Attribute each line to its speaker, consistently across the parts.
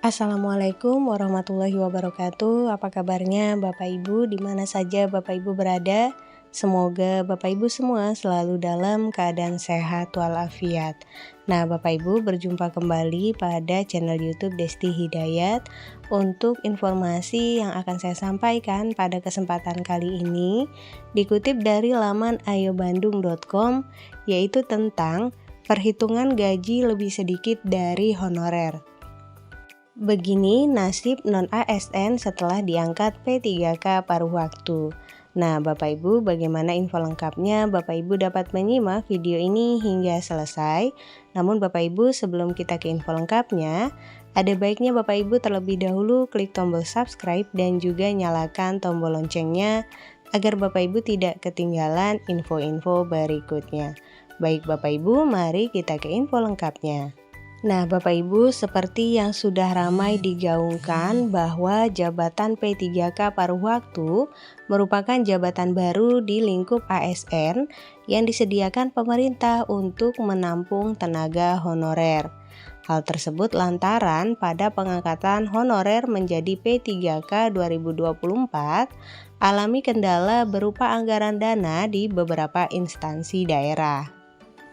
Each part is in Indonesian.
Speaker 1: Assalamualaikum warahmatullahi wabarakatuh. Apa kabarnya Bapak Ibu di mana saja Bapak Ibu berada? Semoga Bapak Ibu semua selalu dalam keadaan sehat walafiat. Nah, Bapak Ibu berjumpa kembali pada channel YouTube Desti Hidayat untuk informasi yang akan saya sampaikan pada kesempatan kali ini dikutip dari laman ayobandung.com, yaitu tentang perhitungan gaji lebih sedikit dari honorer. Begini nasib non-ASN setelah diangkat P3K paruh waktu. Nah, Bapak Ibu, bagaimana info lengkapnya? Bapak Ibu dapat menyimak video ini hingga selesai. Namun Bapak Ibu, sebelum kita ke info lengkapnya, ada baiknya Bapak Ibu terlebih dahulu klik tombol subscribe dan juga nyalakan tombol loncengnya agar Bapak Ibu tidak ketinggalan info-info berikutnya. Baik Bapak Ibu, mari kita ke info lengkapnya. Nah, Bapak Ibu, seperti yang sudah ramai digaungkan bahwa jabatan P3K paruh waktu merupakan jabatan baru di lingkup ASN yang disediakan pemerintah untuk menampung tenaga honorer. Hal tersebut lantaran pada pengangkatan honorer menjadi P3K 2024 alami kendala berupa anggaran dana di beberapa instansi daerah.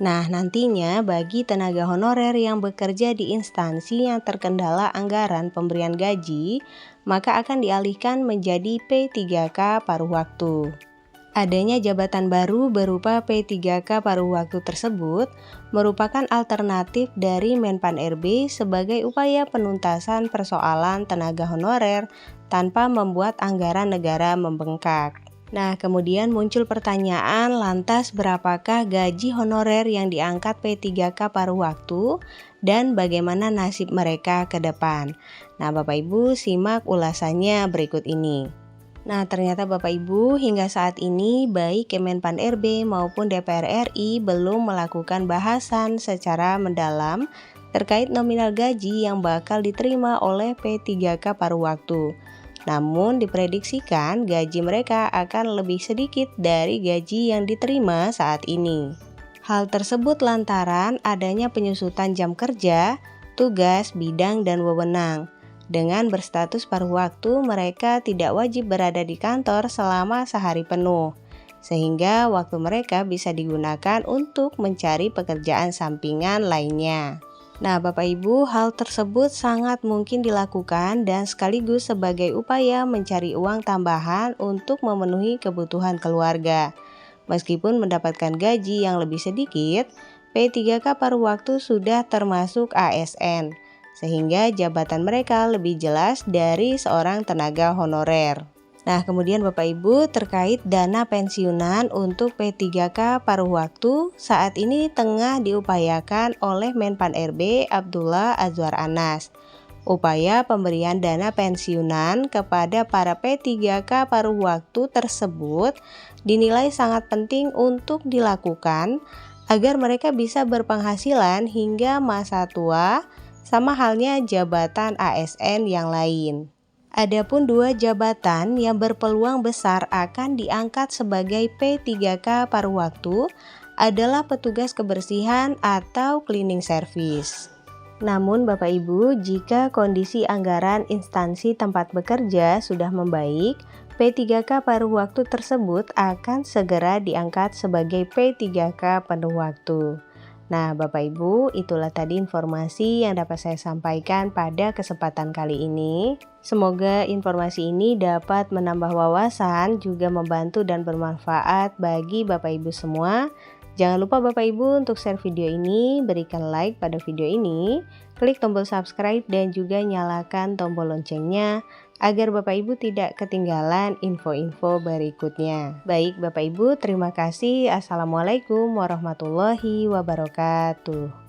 Speaker 1: Nah, nantinya bagi tenaga honorer yang bekerja di instansi yang terkendala anggaran pemberian gaji, maka akan dialihkan menjadi P3K paruh waktu. Adanya jabatan baru berupa P3K paruh waktu tersebut merupakan alternatif dari Menpan RB sebagai upaya penuntasan persoalan tenaga honorer tanpa membuat anggaran negara membengkak. Nah, kemudian muncul pertanyaan, lantas berapakah gaji honorer yang diangkat P3K paruh waktu dan bagaimana nasib mereka ke depan? Nah, Bapak Ibu simak ulasannya berikut ini. Nah, ternyata Bapak Ibu hingga saat ini baik Kemenpan RB maupun DPR RI belum melakukan bahasan secara mendalam terkait nominal gaji yang bakal diterima oleh P3K paruh waktu. Namun diprediksikan gaji mereka akan lebih sedikit dari gaji yang diterima saat ini. Hal tersebut lantaran adanya penyusutan jam kerja, tugas, bidang, dan wewenang. Dengan berstatus paruh waktu, mereka tidak wajib berada di kantor selama sehari penuh, sehingga waktu mereka bisa digunakan untuk mencari pekerjaan sampingan lainnya. Nah, Bapak Ibu, hal tersebut sangat mungkin dilakukan dan sekaligus sebagai upaya mencari uang tambahan untuk memenuhi kebutuhan keluarga. Meskipun mendapatkan gaji yang lebih sedikit, P3K paruh waktu sudah termasuk ASN, sehingga jabatan mereka lebih jelas dari seorang tenaga honorer. Nah, kemudian Bapak Ibu terkait dana pensiunan untuk P3K paruh waktu saat ini tengah diupayakan oleh Menpan RB Abdullah Azwar Anas. Upaya pemberian dana pensiunan kepada para P3K paruh waktu tersebut dinilai sangat penting untuk dilakukan agar mereka bisa berpenghasilan hingga masa tua sama halnya jabatan ASN yang lain. Adapun dua jabatan yang berpeluang besar akan diangkat sebagai P3K paruh waktu adalah petugas kebersihan atau cleaning service. Namun Bapak Ibu, jika kondisi anggaran instansi tempat bekerja sudah membaik, P3K paruh waktu tersebut akan segera diangkat sebagai P3K penuh waktu. Nah, Bapak Ibu, itulah tadi informasi yang dapat saya sampaikan pada kesempatan kali ini. Semoga informasi ini dapat menambah wawasan, juga membantu dan bermanfaat bagi Bapak Ibu semua. Jangan lupa Bapak Ibu untuk share video ini, berikan like pada video ini, klik tombol subscribe dan juga nyalakan tombol loncengnya agar Bapak Ibu tidak ketinggalan info-info berikutnya. Baik Bapak Ibu, terima kasih. Assalamualaikum warahmatullahi wabarakatuh.